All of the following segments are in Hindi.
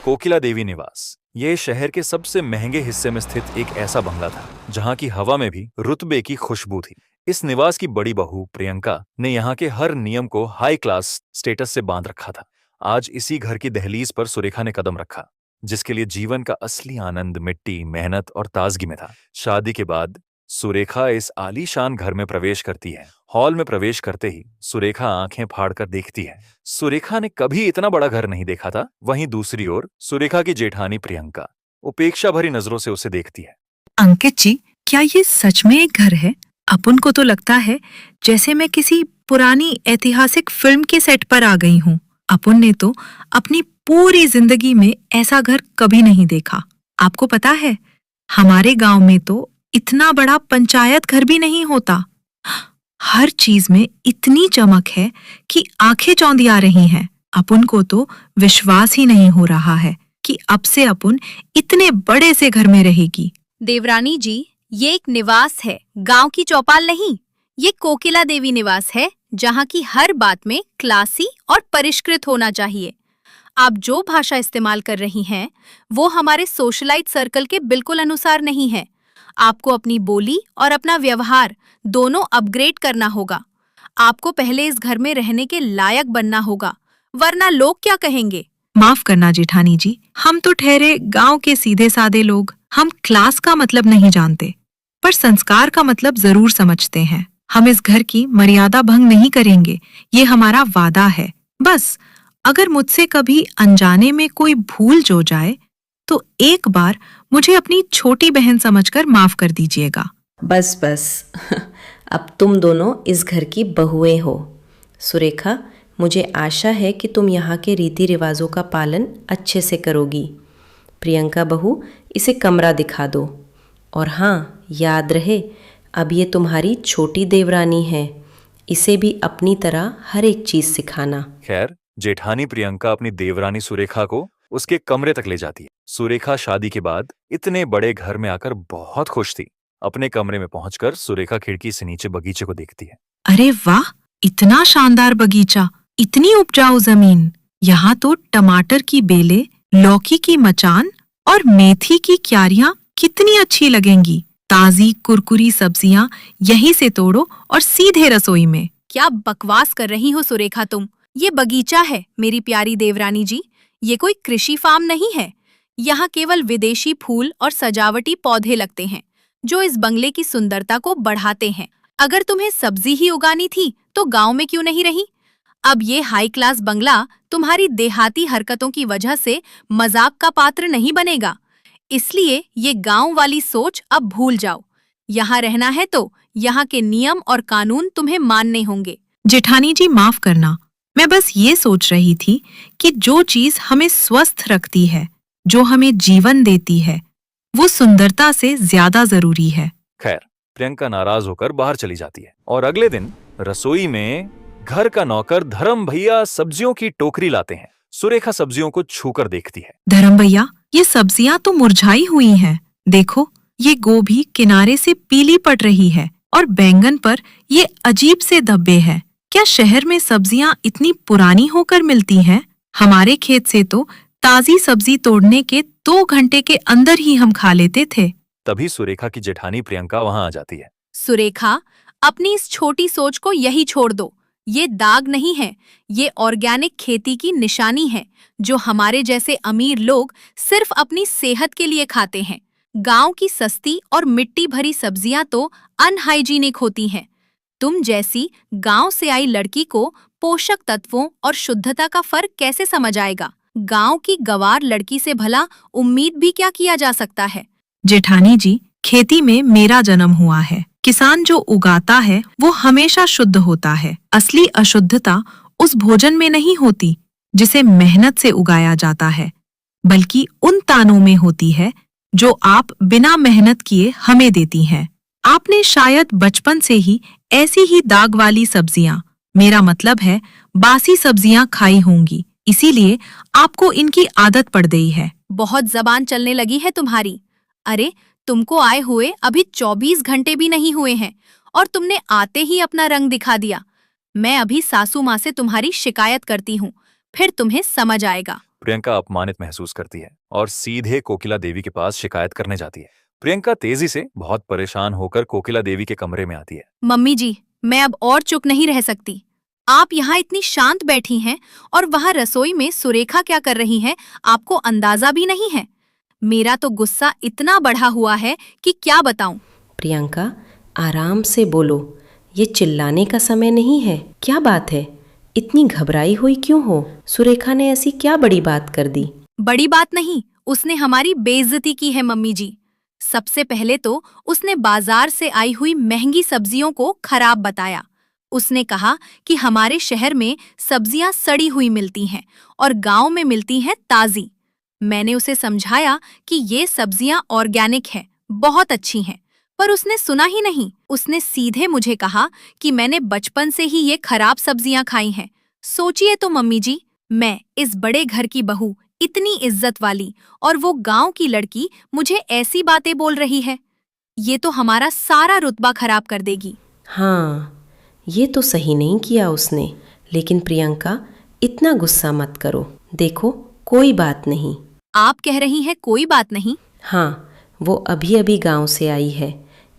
कोकिला देवी निवास ये शहर के सबसे महंगे हिस्से में स्थित एक ऐसा बंगला था जहां की हवा में भी रुतबे की खुशबू थी। इस निवास की बड़ी बहू प्रियंका ने यहाँ के हर नियम को हाई क्लास स्टेटस से बांध रखा था। आज इसी घर की दहलीज पर सुरेखा ने कदम रखा, जिसके लिए जीवन का असली आनंद मिट्टी, मेहनत और ताजगी में था। शादी के बाद सुरेखा इस आलीशान घर में प्रवेश करती है। हॉल में प्रवेश करते ही सुरेखा आंखें फाड़कर देखती है। सुरेखा ने कभी इतना बड़ा घर नहीं देखा था। वहीं दूसरी ओर सुरेखा की जेठानी प्रियंका उपेक्षा भरी नजरों से उसे देखती है। अंकित जी, क्या ये सच में एक घर है? अपन को तो लगता है जैसे मैं किसी पुरानी ऐतिहासिक फिल्म के सेट पर आ गई हूँ। अपन ने तो अपनी पूरी जिंदगी में ऐसा घर कभी नहीं देखा। आपको पता है, हमारे गांव में तो इतना बड़ा पंचायत घर भी नहीं होता। हर चीज में इतनी चमक है कि आंखें चौंधिया रही हैं। अपन को तो विश्वास ही नहीं हो रहा है कि अब से अपन इतने बड़े से घर में रहेगी। देवरानी जी, ये एक निवास है, गांव की चौपाल नहीं। ये कोकिला देवी निवास है, जहाँ की हर बात में क्लासी और परिष्कृत होना चाहिए। आप जो भाषा इस्तेमाल कर रही हैं, वो हमारे सोशलाइट सर्कल के बिल्कुल अनुसार नहीं है। आपको अपनी बोली और अपना व्यवहार दोनों अपग्रेड करना होगा। आपको पहले इस घर में रहने के लायक बनना होगा, वरना लोग क्या कहेंगे? माफ करना जेठानी जी, हम तो ठहरे गांव के सीधे सादे लोग। हम क्लास का मतलब नहीं जानते, पर संस्कार का मतलब जरूर समझते हैं। हम इस घर की मर्यादा भंग नहीं करेंगे, ये हमारा वादा है। बस अगर मुझसे कभी अनजाने में कोई भूल जो जाए तो एक बार मुझे अपनी छोटी बहन समझकर माफ कर दीजिएगा। बस बस अब तुम दोनों इस घर की बहुएं हो। सुरेखा, मुझे आशा है कि तुम यहाँ के रीति रिवाजों का पालन अच्छे से करोगी। प्रियंका बहू, इसे कमरा दिखा दो। और हाँ, याद रहे, अब ये तुम्हारी छोटी देवरानी है। इसे भी अपनी तरह हर एक चीज सिखाना। खैर, जेठानी प्रियंका अपनी देवरानी सुरेखा को उसके कमरे तक ले जाती है। सुरेखा शादी के बाद इतने बड़े घर में आकर बहुत खुश थी। अपने कमरे में पहुंचकर सुरेखा खिड़की से नीचे बगीचे को देखती है। अरे वाह, इतना शानदार बगीचा, इतनी उपजाऊ जमीन। यहाँ तो टमाटर की बेले, लौकी की मचान और मेथी की क्यारियां कितनी अच्छी लगेंगी। ताजी कुरकुरी सब्जियां यहीं से तोड़ो और सीधे रसोई में। क्या बकवास कर रही हो सुरेखा तुम? ये बगीचा है मेरी प्यारी देवरानी जी, ये कोई कृषि फार्म नहीं है। यहाँ केवल विदेशी फूल और सजावटी पौधे लगते हैं, जो इस बंगले की सुंदरता को बढ़ाते हैं। अगर तुम्हें सब्जी ही उगानी थी तो गांव में क्यों नहीं रही? अब ये हाई क्लास बंगला तुम्हारी देहाती हरकतों की वजह से मजाक का पात्र नहीं बनेगा। इसलिए ये गांव वाली सोच अब भूल जाओ। यहाँ रहना है तो यहाँ के नियम और कानून तुम्हें मानने होंगे। जेठानी जी, माफ करना, मैं बस ये सोच रही थी कि जो चीज हमें स्वस्थ रखती है, जो हमें जीवन देती है, वो सुंदरता से ज्यादा जरूरी है। खैर, प्रियंका नाराज होकर बाहर चली जाती है और अगले दिन रसोई में घर का नौकर धर्म भैया सब्जियों की टोकरी लाते हैं। सुरेखा सब्जियों को छूकर देखती है। धर्म भैया, ये सब्जियां तो मुरझाई हुई हैं। देखो, ये गोभी किनारे से पीली पड़ रही है और बैंगन पर ये अजीब से धब्बे हैं। क्या शहर में सब्जियां इतनी पुरानी होकर मिलती हैं? हमारे खेत से तो ताजी सब्जी तोड़ने के 2 घंटे के अंदर ही हम खा लेते थे। तभी सुरेखा की जेठानी प्रियंका वहां आ जाती है। सुरेखा, अपनी इस छोटी सोच को यही छोड़ दो। ये दाग नहीं है, ये ऑर्गेनिक खेती की निशानी है, जो हमारे जैसे अमीर लोग सिर्फ अपनी सेहत के लिए खाते हैं। गांव की सस्ती और मिट्टी भरी सब्जियां तो अनहाइजीनिक होती हैं। तुम जैसी गांव से आई लड़की को पोषक तत्वों और शुद्धता का फर्क कैसे समझ आएगा? गांव की गंवार लड़की से भला उम्मीद भी क्या किया जा सकता है? जेठानी जी, खेती में मेरा जन्म हुआ है। किसान जो उगाता है वो हमेशा शुद्ध होता है। असली अशुद्धता उस भोजन में नहीं होती जिसे मेहनत से उगाया जाता है, बल्कि उन तानों में होती है जो आप बिना मेहनत किए हमें देती हैं। आपने शायद बचपन से ही ऐसी ही दाग वाली सब्जियां, मेरा मतलब है बासी सब्जियां खाई होंगी, इसीलिए आपको इनकी आदत पड़ गई है। बहुत जबान चलने लगी है तुम्हारी। अरे, तुमको आए हुए अभी 24 घंटे भी नहीं हुए हैं और तुमने आते ही अपना रंग दिखा दिया। मैं अभी सासू माँ से तुम्हारी शिकायत करती हूँ, फिर तुम्हें समझ आएगा। प्रियंका अपमानित महसूस करती है और सीधे कोकिला देवी के पास शिकायत करने जाती है। प्रियंका तेजी से बहुत परेशान होकर कोकिला देवी के कमरे में आती है। मम्मी जी, मैं अब और चुप नहीं रह सकती। आप यहाँ इतनी शांत बैठी हैं और वहाँ रसोई में सुरेखा क्या कर रही है, आपको अंदाजा भी नहीं है। मेरा तो गुस्सा इतना बढ़ा हुआ है कि क्या बताऊं। प्रियंका, आराम से बोलो, ये चिल्लाने का समय नहीं है। क्या बात है, इतनी घबराई हुई क्यों हो? सुरेखा ने ऐसी क्या बड़ी बात कर दी? बड़ी बात नहीं, उसने हमारी बेइज्जती की है मम्मी जी। सबसे पहले तो उसने बाजार से आई हुई महंगी सब्जियों को खराब बताया। उसने कहा कि हमारे शहर में सब्जियां सड़ी हुई मिलती हैं और गांव में मिलती हैं ताजी। मैंने उसे समझाया कि ये सब्जियां ऑर्गेनिक हैं, बहुत अच्छी हैं, पर उसने सुना ही नहीं। उसने सीधे मुझे कहा कि मैंने बचपन से ही ये खराब सब्जियां खाई हैं। सोचिए तो मम्मी जी, मैं इस बड़े घर की बहू, इतनी इज्जत वाली, और वो गांव की लड़की मुझे ऐसी बातें बोल रही है। ये तो हमारा सारा रुतबा खराब कर देगी। हाँ, ये तो सही नहीं किया उसने। लेकिन प्रियंका, इतना गुस्सा मत करो। देखो, कोई बात नहीं। आप कह रही हैं कोई बात नहीं? हाँ, वो अभी अभी गांव से आई है,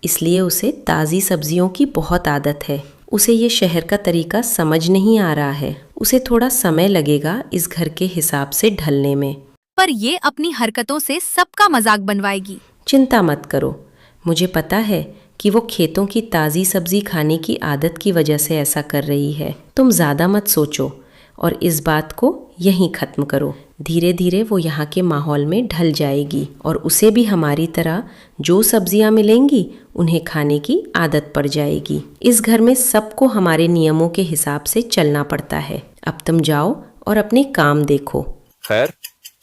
इसलिए उसे ताज़ी सब्जियों की बहुत आदत है। उसे ये शहर का तरीका समझ नहीं आ रहा है। उसे थोड़ा समय लगेगा इस घर के हिसाब से ढलने में। पर ये अपनी हरकतों से सबका मजाक बनवाएगी। चिंता मत करो, मुझे पता है कि वो खेतों की ताज़ी सब्जी खाने की आदत की वजह से ऐसा कर रही है। तुम ज़्यादा मत सोचो और इस बात को यहीं ख़त्म करो। धीरे धीरे वो यहाँ के माहौल में ढल जाएगी और उसे भी हमारी तरह जो सब्जियाँ मिलेंगी उन्हें खाने की आदत पड़ जाएगी। इस घर में सबको हमारे नियमों के हिसाब से चलना पड़ता है। अब तुम जाओ और अपने काम देखो। खैर,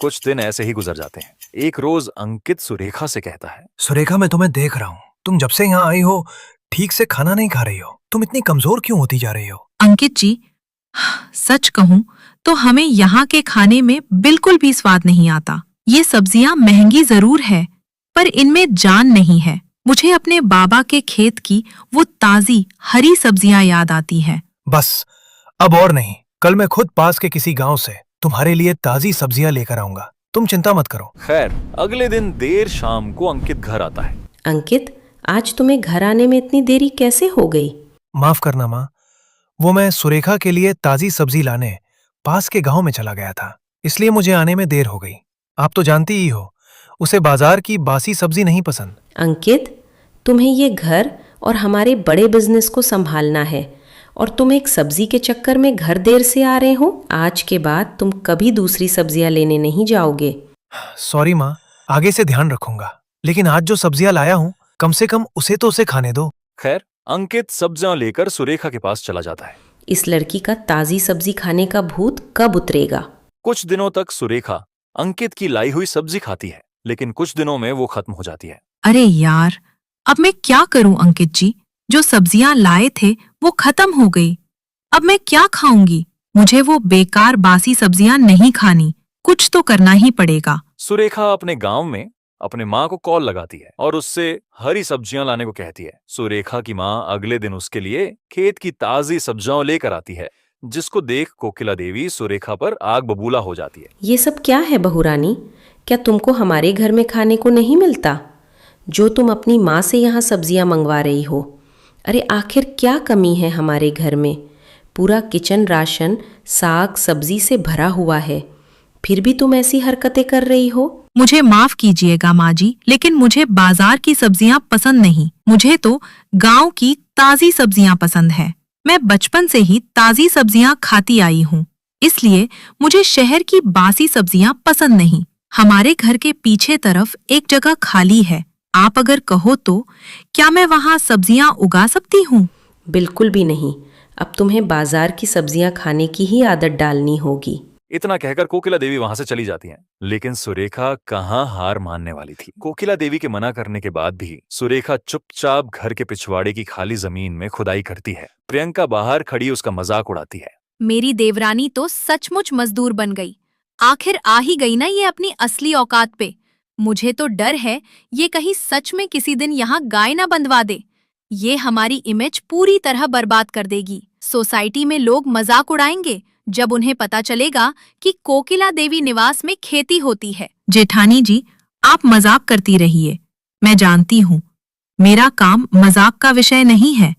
कुछ दिन ऐसे ही गुजर जाते हैं। एक रोज अंकित सुरेखा से कहता है, सुरेखा, मैं तुम्हें देख रहा हूँ, तुम जब से यहाँ आई हो ठीक से खाना नहीं खा रही हो। तुम इतनी कमजोर क्यों होती जा रही हो? अंकित जी, सच कहूं तो हमें यहाँ के खाने में बिल्कुल भी स्वाद नहीं आता। ये सब्जियां महंगी जरूर है, पर इनमें जान नहीं है। मुझे अपने बाबा के खेत की वो ताजी हरी सब्जियां याद आती है। बस, अब और नहीं। कल मैं खुद पास के किसी गांव से तुम्हारे लिए ताजी सब्जियां लेकर आऊंगा। तुम चिंता मत करो। खैर, अगले दिन देर शाम को अंकित घर आता है। अंकित, आज तुम्हें घर आने में इतनी देरी कैसे हो गई? माफ करना माँ, वो मैं सुरेखा के लिए ताजी सब्जी लाने पास के गांव में चला गया था, इसलिए मुझे आने में देर हो गई। आप तो जानती ही हो, उसे बाजार की बासी सब्जी नहीं पसंद। अंकित, तुम्हें ये घर और हमारे बड़े बिजनेस को संभालना है और तुम एक सब्जी के चक्कर में घर देर से आ रहे हो। आज के बाद तुम कभी दूसरी सब्जियां लेने नहीं जाओगे। सॉरी माँ, आगे से ध्यान रखूंगा। लेकिन आज जो सब्जियां लाया हूँ, कम से कम उसे खाने दो। खैर, अंकित सब्जियां लेकर सुरेखा के पास चला जाता है। इस लड़की का ताजी सब्जी खाने का भूत कब उतरेगा? कुछ दिनों तक सुरेखा अंकित की लाई हुई सब्जी खाती है, लेकिन कुछ दिनों में वो खत्म हो जाती है। अरे यार, अब मैं क्या करूं अंकित जी? जो सब्जियां लाए थे वो खत्म हो गई। अब मैं क्या खाऊंगी? मुझे वो बेकार बासी सब्जियां नहीं खानी। कुछ तो करना ही पड़ेगा। सुरेखा अपने गांव में अपने माँ को कॉल लगाती है और उससे हरी सब्जियां लाने को कहती है। सुरेखा की माँ अगले दिन उसके लिए खेत की ताजी सब्जियां लेकर आती है, जिसको देख कोकिला देवी सुरेखा पर आग बबूला हो जाती है। ये सब क्या है बहू रानी? क्या तुमको हमारे घर में खाने को नहीं मिलता जो तुम अपनी माँ से यहाँ सब्जियाँ मंगवा रही हो? अरे आखिर क्या कमी है हमारे घर में? पूरा किचन राशन साग सब्जी से भरा हुआ है, फिर भी तुम ऐसी हरकतें कर रही हो। मुझे माफ कीजिएगा माँ जी, लेकिन मुझे बाजार की सब्जियां पसंद नहीं। मुझे तो गांव की ताजी सब्जियां पसंद है। मैं बचपन से ही ताजी सब्जियां खाती आई हूँ, इसलिए मुझे शहर की बासी सब्जियां पसंद नहीं। हमारे घर के पीछे तरफ एक जगह खाली है, आप अगर कहो तो क्या मैं वहाँ सब्जियां उगा सकती हूँ? बिल्कुल भी नहीं। अब तुम्हें बाजार की सब्जियां खाने की ही आदत डालनी होगी। इतना कहकर कोकिला देवी वहां से चली जाती हैं। लेकिन सुरेखा कहाँ हार मानने वाली थी। कोकिला देवी के मना करने के बाद भी सुरेखा चुपचाप घर के पिछवाड़े की खाली जमीन में खुदाई करती है। प्रियंका बाहर खड़ी उसका मजाक उड़ाती है। मेरी देवरानी तो सचमुच मजदूर बन गई। आखिर आ ही गई ना ये अपनी असली औकात पे। मुझे तो डर है ये कहीं सच में किसी दिन यहाँ गाय ना बंधवा दे। ये हमारी इमेज पूरी तरह बर्बाद कर देगी। सोसाइटी में लोग मजाक उड़ाएंगे, जब उन्हें पता चलेगा कि कोकिला देवी निवास में खेती होती है। जेठानी जी, आप मजाक करती रहिए। मैं जानती हूँ, मेरा काम मजाक का विषय नहीं है,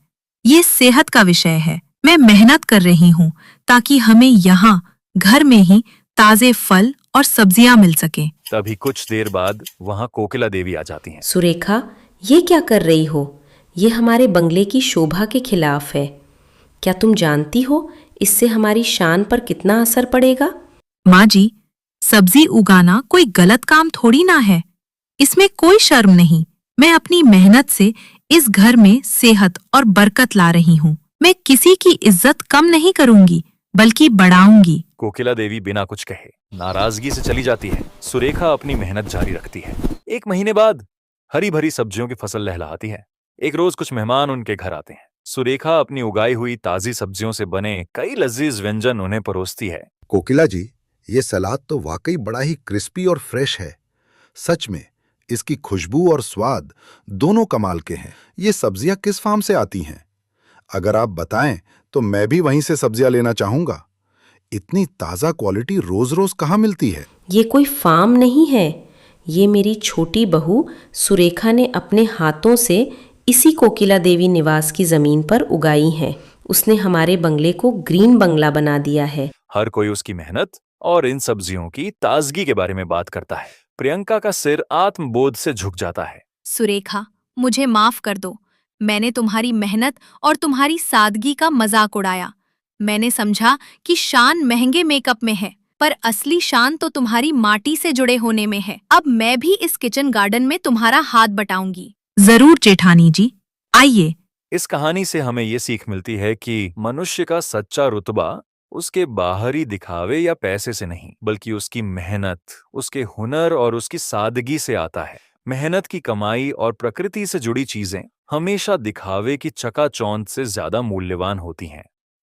ये सेहत का विषय है। मैं मेहनत कर रही हूँ ताकि हमें यहाँ घर में ही ताजे फल और सब्जियां मिल सकें। तभी कुछ देर बाद वहां कोकिला देवी आ जाती हैं। सुरेखा, ये क्या कर रही हो? ये हमारे बंगले की शोभा के खिलाफ है। क्या तुम जानती हो इससे हमारी शान पर कितना असर पड़ेगा? माँ जी, सब्जी उगाना कोई गलत काम थोड़ी ना है, इसमें कोई शर्म नहीं। मैं अपनी मेहनत से इस घर में सेहत और बरकत ला रही हूँ। मैं किसी की इज्जत कम नहीं करूंगी, बल्कि बढ़ाऊंगी। कोकिला देवी बिना कुछ कहे नाराजगी से चली जाती है। सुरेखा अपनी मेहनत जारी रखती है। 1 महीने बाद हरी भरी सब्जियों की फसल लहलहाती है। एक रोज कुछ मेहमान उनके घर आते हैं। सुरेखा अपनी उगाई हुई ताजी सब्जियों से बने कई लजीज व्यंजन उन्हें परोसती है। कोकिला जी, ये सलाद तो वाकई बड़ा ही क्रिस्पी और फ्रेश है। सच में इसकी खुशबू और स्वाद दोनों कमाल के हैं। ये सब्जियां किस फार्म से आती हैं? अगर आप बताएं तो मैं भी वहीं से सब्जियां लेना चाहूंगा। इतनी ताजा क्वालिटी रोज रोज कहाँ मिलती है? ये कोई फार्म नहीं है, ये मेरी छोटी बहू सुरेखा ने अपने हाथों से इसी कोकिला देवी निवास की जमीन पर उगाई हैं। उसने हमारे बंगले को ग्रीन बंगला बना दिया है। हर कोई उसकी मेहनत और इन सब्जियों की ताजगी के बारे में बात करता है। प्रियंका का सिर आत्मबोध से झुक जाता है। सुरेखा, मुझे माफ कर दो। मैंने तुम्हारी मेहनत और तुम्हारी सादगी का मजाक उड़ाया। मैंने समझा कि शान महंगे मेकअप में है, पर असली शान तो तुम्हारी माटी से जुड़े होने में है। अब मैं भी इस किचन गार्डन में तुम्हारा हाथ बटाऊंगी। जरूर जेठानी जी, आइए। इस कहानी से हमें ये सीख मिलती है कि मनुष्य का सच्चा रुतबा उसके बाहरी दिखावे या पैसे से नहीं, बल्कि उसकी मेहनत, उसके हुनर और उसकी सादगी से आता है। मेहनत की कमाई और प्रकृति से जुड़ी चीजें हमेशा दिखावे की चकाचौंध से ज्यादा मूल्यवान होती हैं।